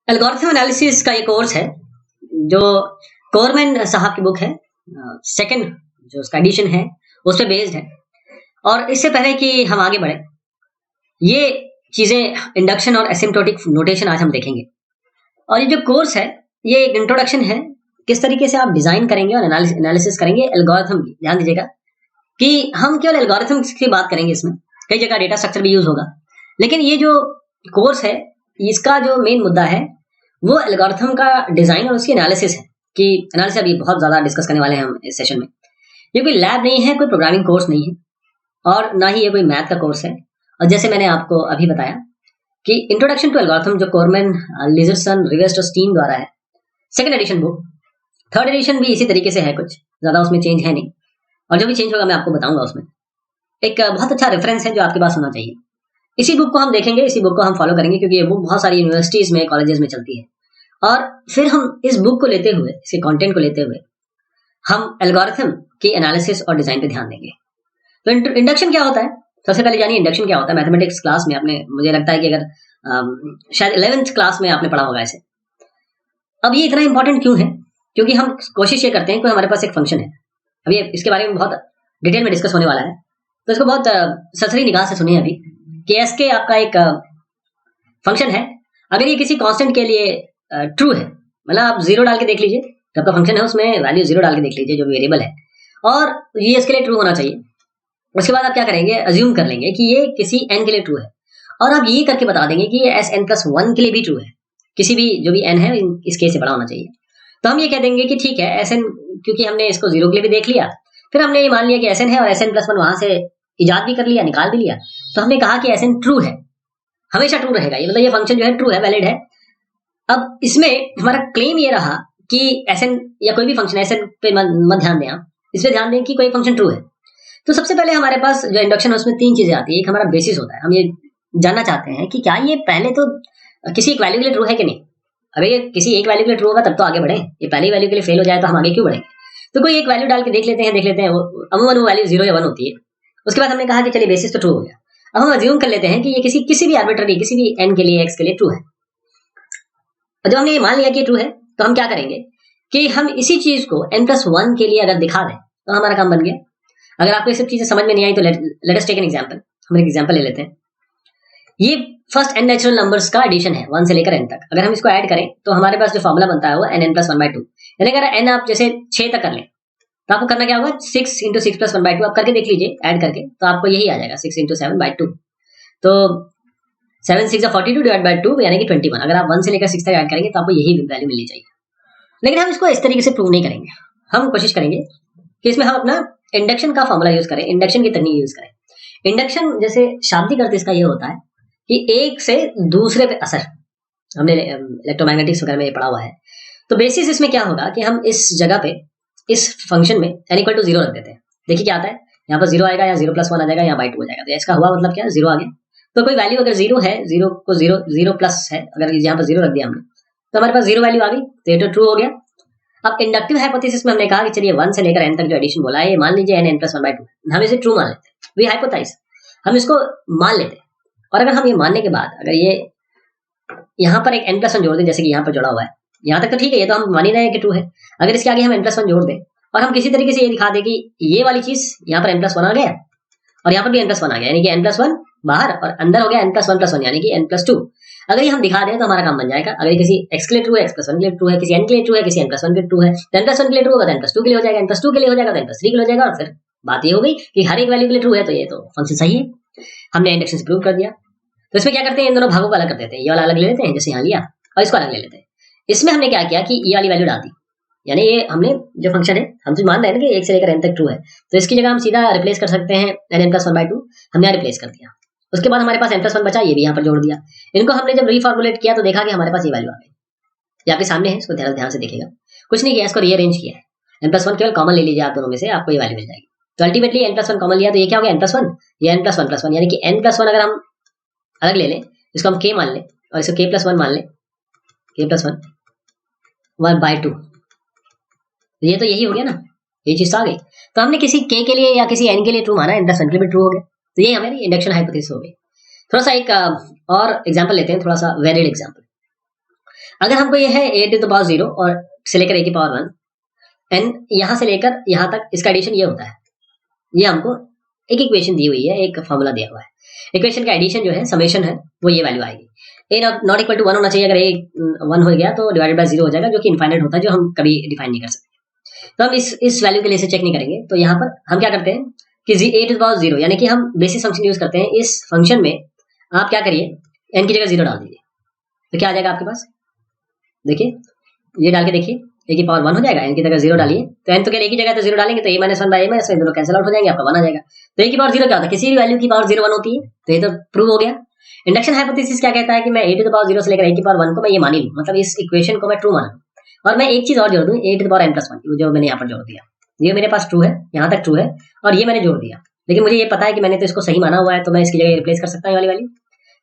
Algorithm analysis का ये course है जो कोरमैन साहब की बुक है। सेकंड जो उसका एडिशन है उस पे बेस्ड है। और इससे पहले कि हम आगे बढ़े, ये चीजें इंडक्शन और एसिम्प्टोटिक नोटेशन आज हम देखेंगे। और ये जो कोर्स है ये एक इंट्रोडक्शन है किस तरीके से आप डिजाइन करेंगे और एनालिसिस करेंगे एल्गोरिथम की। ध्यान दीजिएगा कि हम केवल एल्गोरिथम की बात करेंगे, इसमें कई जगह डेटा स्ट्रक्चर भी यूज होगा, लेकिन ये जो कोर्स है इसका जो मेन मुद्दा है वो एल्गोरिथम का डिजाइन और उसकी एनालिसिस है। कि एनालिसिस अभी बहुत ज्यादा डिस्कस करने वाले हैं हम इस सेशन में। ये कोई लैब नहीं है, कोई प्रोग्रामिंग कोर्स नहीं है, और ना ही ये कोई मैथ का कोर्स है। और जैसे मैंने आपको अभी बताया कि इंट्रोडक्शन टू एल्गोरिथम जो कोरमैन लिजरसन रिवेस्ट और स्टीन द्वारा है, second edition book. Third edition भी इसी तरीके से है, कुछ ज्यादा उसमें चेंज है नहीं, और जो भी चेंज होगा मैं आपको बताऊंगा। उसमें एक बहुत अच्छा रेफरेंस है जो आपके पास होना चाहिए। इसी बुक को हम देखेंगे, इसी बुक को हम फॉलो करेंगे, क्योंकि ये बुक बहुत सारी यूनिवर्सिटीज में, कॉलेजेस में चलती है। और फिर हम इस बुक को लेते हुए, इसके कंटेंट को लेते हुए हम एल्गोरिथम की एनालिसिस और डिजाइन पे ध्यान देंगे। तो इंडक्शन क्या होता है, सबसे पहले जानिए इंडक्शन क्या होता है। मैथमेटिक्स क्लास में आपने, मुझे लगता है कि अगर शायद 11th क्लास में आपने पढ़ा होगा इसे। अब ये इतना इंपॉर्टेंट क्यों है? क्योंकि हम कोशिश ये करते हैं कि हमारे पास एक फंक्शन है, अभी इसके बारे में बहुत डिटेल में डिस्कस होने वाला है, तो इसको बहुत सरसरी निगाह से सुनिए अभी कि एस के आपका एक फंक्शन है। अगर ये किसी कांस्टेंट के लिए ट्रू है, मतलब आप जीरो डाल के देख लीजिए, जब का फंक्शन है उसमें वैल्यू जीरो डाल के देख लीजिए जो वेरिएबल है, और ये इसके लिए ट्रू होना चाहिए। उसके बाद आप क्या करेंगे, अज्यूम कर लेंगे कि ये किसी n के लिए ट्रू है, और आप ये करके बता देंगे कि ये Sn+1 के लिए भी ट्रू है, किसी भी जो भी n है इस केस से बड़ा होना चाहिए। तो हम ये कह देंगे कि ठीक है Sn, क्योंकि हमने इसको जीरो के लिए भी देख लिया, फिर हमने ये मान लिया कि Sn है और Sn+1 वहां से इजाद भी कर लिया, निकाल भी लिया, तो हमने कहा कि Sn ट्रू है, हमेशा ट्रू रहेगा, ये मतलब ये फंक्शन जो है ट्रू है, वैलिड है। अब इसमें हमारा क्लेम ये रहा कि Sn या कोई भी फंक्शन, Sn पे मत ध्यान दें आप, इस पे ध्यान दें कि कोई फंक्शन ट्रू है। तो सबसे पहले हमारे पास जो इंडक्शन है उसमें तीन चीजें आती है। एक हमारा बेसिस होता है, हम ये जानना चाहते हैं कि क्या ये पहले तो किसी एक वैल्यू के लिए ट्रू है कि नहीं। अगर ये किसी एक वैल्यू के लिए ट्रू होगा तब तो आगे बढ़े, ये पहली वैल्यू के लिए फेल हो जाए तो हम आगे क्यों बढ़ेंगे। तो कोई एक वैल्यू डाल के देख लेते हैं अमूमन वो वैल्यू 0 या 1 होती है। उसके बाद हमने कहा कि चलिए बेसिस तो ट्रू हो गया। अब हम अज्यूम कर लेते हैं कि ये किसी भी आर्बिट्ररी, किसी भी n के लिए, x के लिए ट्रू है। और जब हमने ये मान लिया कि ट्रू है तो हम क्या करेंगे कि हम इसी चीज को n+1 के लिए अगर दिखा दें तो हमारा काम बन गया। अगर आपको ये सब चीजें समझ में नहीं आई तो let us take an example. हम एक एग्जांपल ले लेते हैं। ये फर्स्ट n नेचुरल नंबर्स का एडिशन है 1 से लेकर n तक। अगर हम इसको ऐड करें तो हमारे पास जो फॉर्मूला बनता है वो n+1/2, यानी अगर n आप जैसे 6 तक कर लें तो आपको करना क्या होगा, 6 × 6 + 1/2 आप करके देख लीजिए, ऐड करके, तो आपको यही आ जाएगा 6 × 7/2। तो 7 6 42 डिवाइड 2 यानी कि 21। अगर आप 1 से लेकर 6 तक ऐड करेंगे तो आपको यही वैल्यू मिलनी चाहिए। लेकिन हम इसको इस तरीके से प्रूव नहीं करेंगे। हम कोशिश करेंगे कि इसमें हम अपना इंडक्शन का फॉर्मूला यूज करें, इंडक्शन की तकनीक यूज करें। इंडक्शन जैसे शाब्दिक अर्थ इसका ये होता है कि एक से दूसरे पे असर, हमने इलेक्ट्रोमैग्नेटिक्स वगैरह में ये पढ़ा हुआ है। तो बेसिस इसमें क्या होगा कि हम इस जगह पे इस फंक्शन में n = 0 रख देते हैं। देखिए क्या आता है, यहाँ पर 0 आएगा या 0+1 आ जाएगा, यहाँ 2 हो जाएगा। तो इसका हुआ मतलब क्या, 0 आ गया। तो कोई वैल्यू अगर 0 है, 0 को 0+ है, अगर यहाँ पर 0 रख दिया हमने तो हमारे पास 0 वैल्यू आ गई, तो ये तो ट्रू हो गया। अब इंडक्टिव हाइपोथेसिस में हमने कहा कि चलिए 1 से लेकर n तक जो एडिशन बोला है, ये मान लीजिए n+1/2, हम इसे ट्रू मान लेते हैं। वी हाइपोथेसाइज, हम इसको मान लेते हैं। और अगर हम ये मानने के बाद अगर ये यहाँ पर एक n+1 जोड़ दें, जैसे कि यहाँ पर जोड़ा हुआ है, यहाँ तक तो ठीक है, ये तो हम मान ही रहे हैं कि ट्रू है। अगर इसके आगे हम n+1 जोड़ दें और हम किसी तरीके से ये दिखा दें कि ये वाली चीज यहाँ पर n+1 आ गया और यहाँ पर भी n+1 आ गया, यानी कि n+1 बाहर और अंदर हो गया n+1+1 यानी कि n+2। अगर ये हम दिखा दें तो हमारा काम बन जाएगा। अगर किसी x के लिए ट्रू है, x+1 के लिए ट्रू है, किसी n के लिए ट्रू है, किसी n+1 के लिए ट्रू है, तो n+1 के लिए ट्रू होगा तो n+2 के लिए हो जाएगा, n+2 के लिए हो जाएगा तो n+3 के लिए हो जाएगा। और फिर बात ये हो गई कि हर एक वैल्यू के लिए ट्रू है तो ये तो फंक्शन सही है, हमने इंडक्शन से प्रूव कर दिया। तो इसमें क्या करते हैं, इन दोनों भागों को अलग कर देते हैं। ये वाला अलग ले लेते हैं, जैसे यहाँ लिया, और इसको अलग ले लेते हैं। इसमें हमने क्या किया कि ये वाली वैल्यू डाल दी, यानी ये हमने जो फंक्शन है, हम तो मान रहे हैं ना कि 1 से लेकर n तक ट्रू है, तो इसकी जगह हम सीधा रिप्लेस कर सकते हैं n+1/2, हमने रिप्लेस कर दिया। उसके बाद हमारे पास n+1 बचा, ये भी यहाँ पर जोड़ दिया। इनको हमने जब रीफॉर्मुलेट किया तो देखा कि हमारे पास ये वैल्यू आ गई। ये आपके सामने है, इसको ध्यान से देखिएगा। कुछ नहीं किया, इसको रीअरेंज किया है। n+1 केवल कॉमन ले लीजिए आप दोनों में से, आपको ये वैल्यू मिल जाएगी। तो अल्टीमेटली n+1 कॉमन लिया तो ये क्या हो गया, n+1, ये n+1+1, यानी कि n+1 अगर हम अलग ले लें, इसको हम k मान लें और इसको k+1 मान लें, k+1 1/2, ये तो यही हो गया ना, ये चीज आ गई। तो हमने किसी k के लिए या किसी n के लिए ट्रू माना, n+1 के लिए भी ट्रू हो गया। तो ये हमारी इंडक्शन हाइपोथेसिस हो गई। थोड़ा सा एक और एग्जांपल लेते हैं, थोड़ा सा वैलिड एग्जांपल। अगर हमको ये है a टू द पावर 0 और से लेकर a की पावर 1 एन यहाँ से लेकर यहाँ तक इसका एडिशन ये होता है, ये हमको एक इक्वेशन दी हुई है, एक फॉर्मूला दिया हुआ है। इक्वेशन का एडिशन जो है समेशन है वो ये वैल्यू आएगी। ए नॉट इक्वल टू 1 होना चाहिए, अगर ए 1 हो गया तो डिवाइडेड बाय 0 हो जाएगा, जो कि इनफाइनाइट होता है, जो हम कभी डिफाइन नहीं कर सकते। तो हम इस वैल्यू के लिए इसे चेक नहीं करेंगे। तो यहाँ पर हम क्या करते हैं कि ए टू द पावर 0 यानी कि हम बेसिस फंक्शन यूज करते हैं। इस फंक्शन में आप क्या करिए, एन की जगह 0 डाल दीजिए, तो क्या आ जाएगा आपके पास, देखिए ये डाल के देखिए, ए की पावर 1 हो जाएगा, एन की जगह 0 डालिए, तो एन तो क्या ए की जगह तो 0 डालेंगे तो a minus 1 by a minus 1 दोनों कैंसिल आउट हो जाएंगे, आपका 1 आ जाएगा। तो ए की पावर 0 क्या होता है, किसी भी वैल्यू की पावर 0 1 होती है, तो ये तो प्रूव हो गया। इंडक्शन हाइपोथेसिस क्या कहता है कि मैं ए टू द पावर 0 से लेकर ए की पावर 1 को मैं ये मान ही लूं, मतलब इस इक्वेशन को मैं ट्रू मान लूं, और मैं एक चीज और जोड़ दूं, a to the power n plus 1, जो मैंने यहाँ पर जोड़ दिया, ये मेरे पास ट्रू है, यहाँ तक ट्रू है, और ये मैंने जोड़ दिया। लेकिन मुझे ये पता है कि मैंने तो इसको सही माना हुआ है, तो मैं इसकी जगह रिप्लेस कर सकता हूँ, ये वाली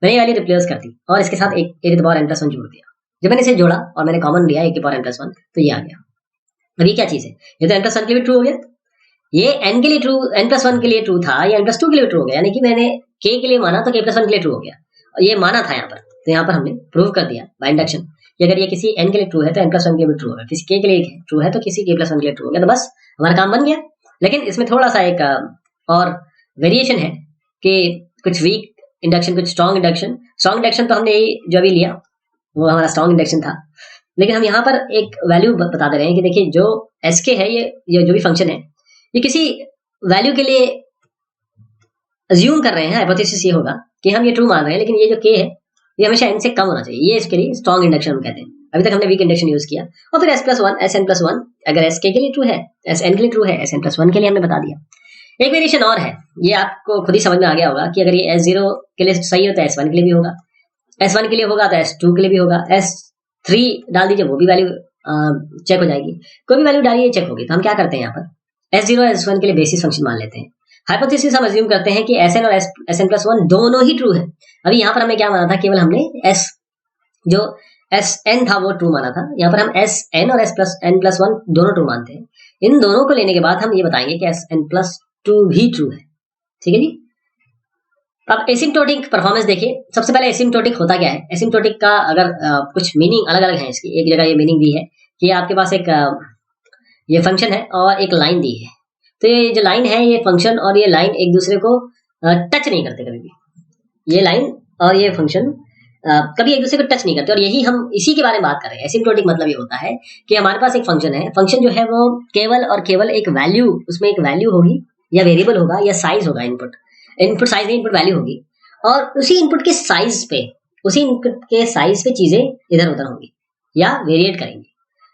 मैंने ये वाली रिप्लेस कर दी और इसके साथ a to the power n plus 1 जोड़ दिया। जब मैंने इसे जोड़ा और मैंने कॉमन लिया ए की पावर n प्लस 1, तो ये आ गया। अब ये क्या चीज है, ये तो n प्लस 1 के लिए ट्रू हो गया, ये n के लिए ट्रू, n प्लस 1 के लिए ट्रू था, ये n प्लस 2 के लिए ट्रू हो गया, यानी कि मैंने k के लिए माना तो k प्लस 1 के लिए ट्रू हो गया, और ये माना था यहाँ पर, तो यहाँ पर हमने प्रूव कर दिया बाय इंडक्शन कि अगर ये किसी n के लिए ट्रू है तो n प्लस 1 के लिए भी ट्रू होगा, किसी k के लिए ट्रू है तो किसी k प्लस 1 के लिए ट्रू हो गया, तो बस हमारा काम बन गया। लेकिन इसमें थोड़ा सा एक और वेरिएशन है कि कुछ वीक इंडक्शन, कुछ स्ट्रॉन्ग इंडक्शन। स्ट्रॉन्ग इंडक्शन तो हमने जो अभी लिया वो हमारा स्ट्रॉन्ग इंडक्शन था, लेकिन हम यहाँ पर एक वैल्यू बता दे रहे हैं कि देखिए जो एस के है, ये जो भी फंक्शन है, ये किसी वैल्यू के लिए अज्यूम कर रहे हैं, हाइपोथेसिस ये होगा कि हम ये ट्रू मान रहे हैं, लेकिन ये जो के है ये हमेशा n से कम होना चाहिए, ये इसके लिए स्ट्रॉन्ग इंडक्शन हम कहते हैं। अभी तक हमने वीक इंडक्शन यूज किया, और फिर s plus 1 s n plus 1, अगर एस के लिए ट्रू है, एस एन के लिए ट्रू है, एस एन प्लस 1 के लिए हमने बता दिया। एक वेरिएशन और है, ये आपको खुद ही समझ में आ गया होगा कि अगर ये S0 के लिए सही हो तो S1 के लिए भी होगा, S1 के लिए होगा तो S2 के लिए भी होगा, S3 डाल दीजिए वो भी वैल्यू चेक हो जाएगी, कोई भी वैल्यू डालिए चेक होगी। तो हम क्या करते हैं यहाँ पर S0 S1 के लिए बेसिस फंक्शन मान लेते हैं। हाइपोथेसिस हम अज्यूम करते हैं कि Sn और Sn प्लस 1 दोनों ही ट्रू है। अभी यहाँ पर हमने क्या माना था, केवल हमने S जो Sn था वो ट्रू माना था, यहाँ पर हम Sn और Sn प्लस 1 दोनों ट्रू मानते हैं। इन दोनों को लेने के बाद हम ये बताएंगे कि Sn प्लस 2 भी ट्रू है, ठीक है जी। अब एसिम्प्टोटिक परफॉर्मेंस देखिए। सबसे पहले एसिम्प्टोटिक होता क्या है, एसिम्प्टोटिक का अगर कुछ मीनिंग अलग अलग है इसकी। एक जगह ये मीनिंग दी है कि आपके पास एक ये फंक्शन है और एक लाइन दी है, तो ये जो लाइन है, ये फंक्शन और ये लाइन एक दूसरे को टच नहीं करते कभी भी। ये लाइन और ये फंक्शन कभी एक दूसरे को टच नहीं करते, और यही हम इसी के बारे में बात कर रहे हैं। एसिम्प्टोटिक मतलब ये होता है कि हमारे पास एक फंक्शन है, फंक्शन जो है वो केवल और केवल एक वैल्यू, उसमें एक वैल्यू होगी या वेरिएबल होगा या साइज होगा, इनपुट साइज नहीं, इनपुट वैल्यू होगी, और उसी इनपुट के साइज पे, उसी इनपुट के साइज पे चीजें इधर उधर होंगी या वेरिएट करेंगी।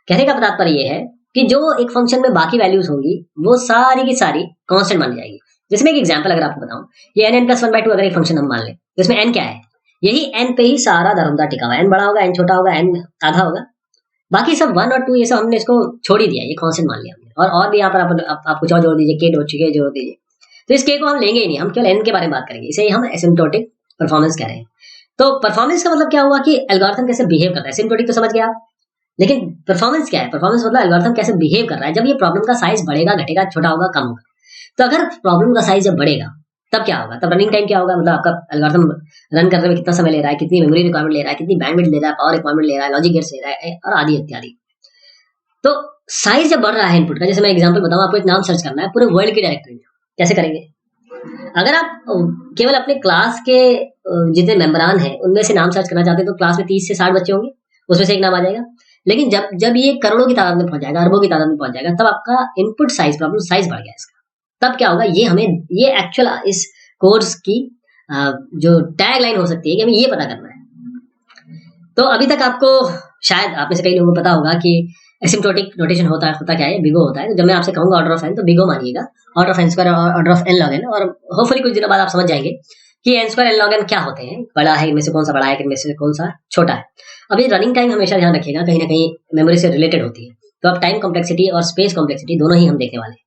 कहने का तात्पर्य ये है कि जो एक फंक्शन में बाकी वैल्यूज होंगी वो सारी की सारी कांस्टेंट मान जाएगी। जैसे मैं एक एग्जांपल अगर आपको बताऊं, ये n प्लस 1/2 अगर एक फंक्शन हम मान लें, तो इसमें n क्या है, यही n पे ही सारा दरअमदा टिका हुआ है। n बड़ा होगा, n छोटा होगा, n आधा होगा, बाकी सब 1 और 2 ये सब हमने इसको छोड़ ही दिया, ये कांस्टेंट मान लिया हमने। और भी यहाँ पर आप कुछ और जोड़ दीजिए, k जोड़ दीजिए, तो इस k को हम लेंगे ही नहीं, हम केवल n के बारे में बात करेंगे। इसे हम एसिम्प्टोटिक परफॉर्मेंस कह रहे हैं। तो परफॉर्मेंस का मतलब क्या हुआ कि एल्गोरिथम कैसे बिहेव करता है। एसिम्प्टोटिक तो समझ गया आप, लेकिन परफॉर्मेंस क्या है, परफॉर्मेस मतलब एल्गोरिथम कैसे बिहेव कर रहा है जब ये प्रॉब्लम का साइज बढ़ेगा, घटेगा, छोटा होगा, कम होगा। तो अगर प्रॉब्लम का साइज जब बढ़ेगा तब क्या होगा, तब रनिंग टाइम क्या होगा, मतलब आपका एल्गोरिथम रन करने में कितना समय ले रहा है, कितनी मेमोरी रिक्वायरमेंट ले रहा है, कितनी बैंडविड्थ ले रहा है, पावर रिक्वायरमेंट ले रहा है, लॉजिक गेट्स ले रहा है, और आदि इत्यादि। तो साइज जब बढ़ रहा है इनपुट का, जैसे मैं एग्जांपल बताऊं, आपको एक नाम सर्च करना है पूरे वर्ल्ड की डायरेक्टरी में, कैसे करेंगे। अगर आप केवल अपने क्लास के जितने मेंबरान हैं उनमें से नाम सर्च करना चाहते हैं, तो क्लास में 30 से 60 बच्चे होंगे, उसमें से एक नाम आ जाएगा। लेकिन जब ये करोड़ों की तादाद में पहुंच जाएगा, अरबों की तादाद में पहुंच जाएगा, तब आपका इनपुट साइज, प्रॉब्लम साइज बढ़ गया इसका। तब क्या होगा, ये एक्चुअल इस कोर्स की जो टैग लाइन हो सकती है कि हमें ये पता करना है। तो अभी तक आपको शायद आप में से कई लोगों को पता होगा कि एसिम्प्टोटिक नोटेशन होता क्या है, बिगो होता है। तो जब मैं आपसे कहूंगा ऑर्डर ऑफ एन, तो बिगो मानिएगा, ऑर्डर ऑफ एन स्क्वायर और order of n log n, और होपफुली कुछ दिनों बाद आप समझ जाएंगे कि n square n log n क्या होते हैं, बड़ा है इनमें से कौन सा बड़ा है, इनमें से कौन सा छोटा है। अभी रनिंग टाइम हमेशा ध्यान रखिएगा, कहीं ना कहीं मेमोरी से रिलेटेड होती है, तो अब टाइम कॉम्प्लेक्सिटी और स्पेस कॉम्प्लेक्सिटी दोनों ही हम देखने वाले हैं।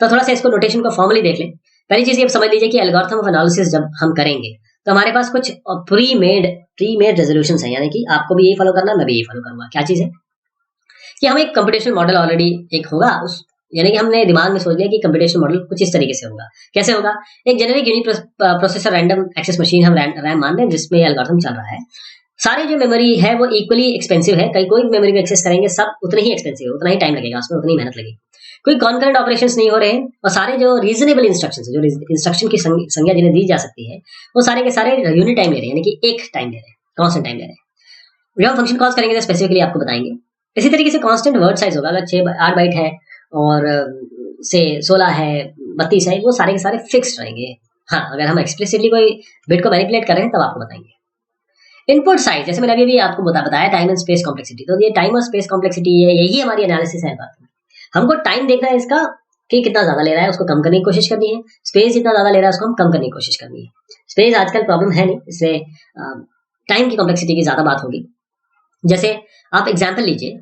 तो थोड़ा सा इसको नोटेशन को फॉर्मली देख लें। पहली चीज ये समझ लीजिए कि एल्गोरिथम ऑफ एनालिसिस जब हम करेंगे तो हमारे पास कुछ प्री मेड रेजोल्यूशंस हैं, यानी कि आपको भी यही फॉलो करना है, मैं भी यही फॉलो करूंगा। क्या चीज है कि हम एक कंप्यूटेशनल मॉडल ऑलरेडी एक होगा, उस यानी कि हमने दिमाग में सोच लिया कि कंप्यूटेशनल मॉडल कुछ इस तरीके से होगा। कैसे होगा, एक generic unique processor random access machine हम रैम मान रहे हैं जिसमें एल्गोरिथम चल रहा है। सारे जो मेमोरी है वो इक्वली एक्सपेंसिव है, कोई भी मेमोरी को एक्सेस करेंगे सब उतने ही एक्सपेंसिव है, उतना ही टाइम लगेगा उसमें, उतनी मेहनत लगेगी। कोई कॉन्करेंट ऑपरेशंस नहीं हो रहे हैं, और सारे जो रीजनेबल इंस्ट्रक्शंस है, जो इंस्ट्रक्शन की संज्ञा जिन्हें दी जा सकती है, वो सारे के सारे यूनिट टाइम ले रहे हैं, यानी कि एक टाइम ले रहे हैं, कांस्टेंट टाइम ले रहे हैं। जब हम फंक्शन कॉल्स करेंगे तो स्पेसिफिकली आपको बताएंगे। इसी तरीके से कांस्टेंट वर्ड साइज होगा, अगर 8 बाइट है और से 16 है, 32 है, वो सारे के सारे फिक्स्ड रहेंगे। हाँ, अगर हम एक्सप्लिसिटली कोई बिट को मैनिपुलेट कर रहे हैं तब आपको बताएंगे। इनपुट साइज, जैसे मैंने अभी आपको बताया टाइम एंड स्पेस कॉम्प्लेक्सिटी, तो ये टाइम और स्पेस कॉम्प्लेक्सिटी है, यही हमारी एनालिसिस है। हमको टाइम देखना है इसका कि कितना ज्यादा ले रहा है, उसको कम करने की कोशिश करनी है। स्पेस जितना ज्यादा ले रहा है उसको हम कम करने की कोशिश करनी है। स्पेस आजकल प्रॉब्लम है नहीं, इसलिए टाइम की कॉम्प्लेक्सिटी की ज्यादा बात होगी। जैसे आप एग्जाम्पल लीजिए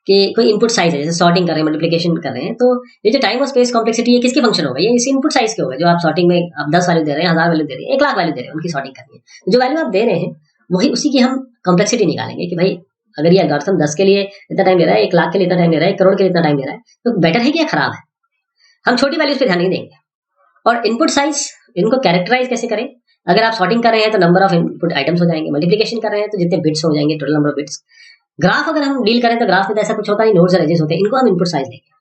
कि कोई इनपुट साइज है, जैसे सॉर्टिंग कर रहे हैं, मल्टीप्लिकेशन कर रहे हैं, तो ये जो टाइम और स्पेस कॉम्प्लेक्सिटी है किसकी फंक्शन होगा? ये इसी इनपुट साइज के होगा। जो आप सॉर्टिंग में आप 10 वैल्यू दे रहे हैं, 1000 वैल्यू दे रहे हैं, 1 लाख वैल्यू दे रहे हैं, उनकी सॉर्टिंग करनी है। जो वैल्यू आप दे रहे हैं वही उसी की हम कॉम्प्लेक्सिटी निकालेंगे कि भाई अगर ये एल्गोरिथम 10 के लिए इतना टाइम ले रहा है, 1 लाख के लिए इतना टाइम ले रहा है, 1 करोड़ के लिए इतना टाइम ले रहा है, तो बेटर है कि या खराब है? हम छोटी वैल्यूज पे ध्यान नहीं देंगे। और इनपुट साइज, इनको कैरेक्टराइज कैसे करें? अगर आप सॉर्टिंग कर रहे हैं तो नंबर ऑफ इनपुट आइटम्स हो जाएंगे, मल्टीप्लिकेशन कर रहे हैं तो जितने बिट्स हो जाएंगे, total number of bits. Graph अगर हम डील करें तो ग्राफ में तो ऐसा कुछ होता नहीं, नोड्स और एजेस होते हैं, इनको हम इनपुट साइज लेंगे।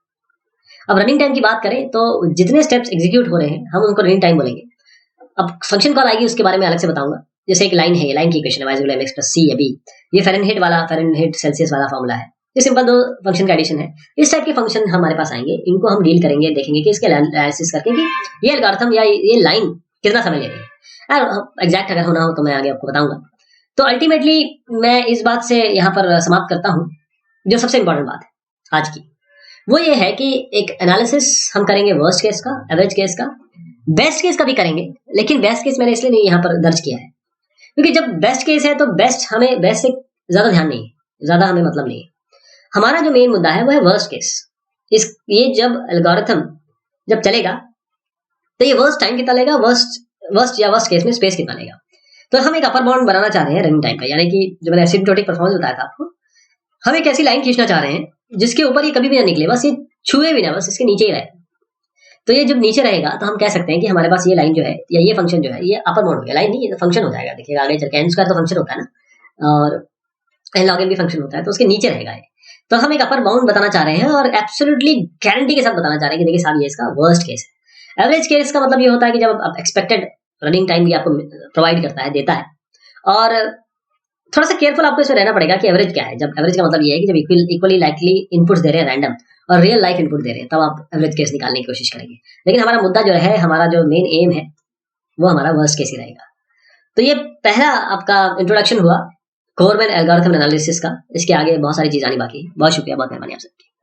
अब रनिंग टाइम की बात करें तो जितने स्टेप्स एग्जीक्यूट हो रहे हैं हम उनको रनिंग टाइम बोलेंगे। अब फंक्शन कॉल आएगी उसके बारे में अलग से बताऊंगा। जैसे एक लाइन है, लाइन की इक्वेशन है y = mx + c या b, ये फ़ारेनहाइट वाला, फ़ारेनहाइट सेल्सियस वाला फॉर्मूला है। ये सिंपल दो फंक्शन का एडिशन है। इस टाइप के फंक्शन हमारे पास आएंगे, इनको हम डील करेंगे, देखेंगे कि इसके एनालिसिस करके कि ये एल्गोरिथम या ये लाइन कितना समय ले रही है। एग्जैक्ट अगर होना हो तो मैं आगे आपको बताऊंगा। तो अल्टीमेटली मैं इस बात से यहाँ पर समाप्त करता हूँ। जो सबसे इंपॉर्टेंट बात है आज की, वो ये है कि एक एनालिसिस हम करेंगे वर्स्ट केस का, एवरेज केस का, बेस्ट केस का भी करेंगे। लेकिन बेस्ट केस मैंने इसलिए नहीं यहाँ पर दर्ज किया है क्योंकि जब बेस्ट केस है तो हमें बेस्ट से ज्यादा ध्यान नहीं है, ज्यादा हमें मतलब नहीं है। हमारा जो मेन मुद्दा है वो है वर्स्ट केस। ये जब एल्गोरिथम जब चलेगा तो ये वर्स्ट टाइम कितना लेगा, वर्स्ट केस में स्पेस कितना लेगा। तो हम एक अपर बाउंड बनाना चाह रहे हैं रनिंग टाइम का, यानी कि जो मैंने एसिम्प्टोटिक परफॉर्मेंस बताया था आपको, हम एक ऐसी लाइन खींचना चाह रहे हैं जिसके ऊपर ये कभी भी ना निकले, बस ये छुए भी ना, बस इसके नीचे ही रहे। तो ये जब नीचे रहेगा तो हम कह सकते हैं कि हमारे पास ये लाइन जो है या ये फंक्शन जो है ये अपर बाउंड हो गया। लाइन नहीं, ये तो फंक्शन हो जाएगा। देखिएगा आगे चल के n स्क्वायर तो फंक्शन होता है ना, और n log n भी फंक्शन होता है, तो उसके नीचे रहेगा ये। तो हम एक अपर बाउंड बताना चाह रहे हैं और एब्सोल्युटली गारंटी के साथ बताना चाह रहे हैं कि देखिए साहब ये इसका वर्स्ट केस है। एवरेज केस का मतलब ये होता है कि जब आप एक्सपेक्टेड रनिंग टाइम भी आपको प्रोवाइड करता है, देता है, और थोड़ा सा केयरफुल आपको इसमें रहना पड़ेगा कि एवरेज क्या है। जब एवरेज का मतलब ये है कि जब इक्वली लाइकली इनपुट्स दे रहे हैं रैंडम और रियल लाइफ इनपुट दे रहे हैं, तब आप एवरेज केस निकालने की कोशिश करेंगे। लेकिन हमारा मुद्दा जो है, हमारा जो मेन एम है, वो हमारा वर्स्ट केस ही रहेगा। तो ये पहला आपका इंट्रोडक्शन हुआ कोरमैन एल्गोरिथम एनालिसिस का। इसके आगे बहुत सारी चीज आनी बाकी है। बहुत शुक्रिया, बहुत मेहरबानी आप सबकी।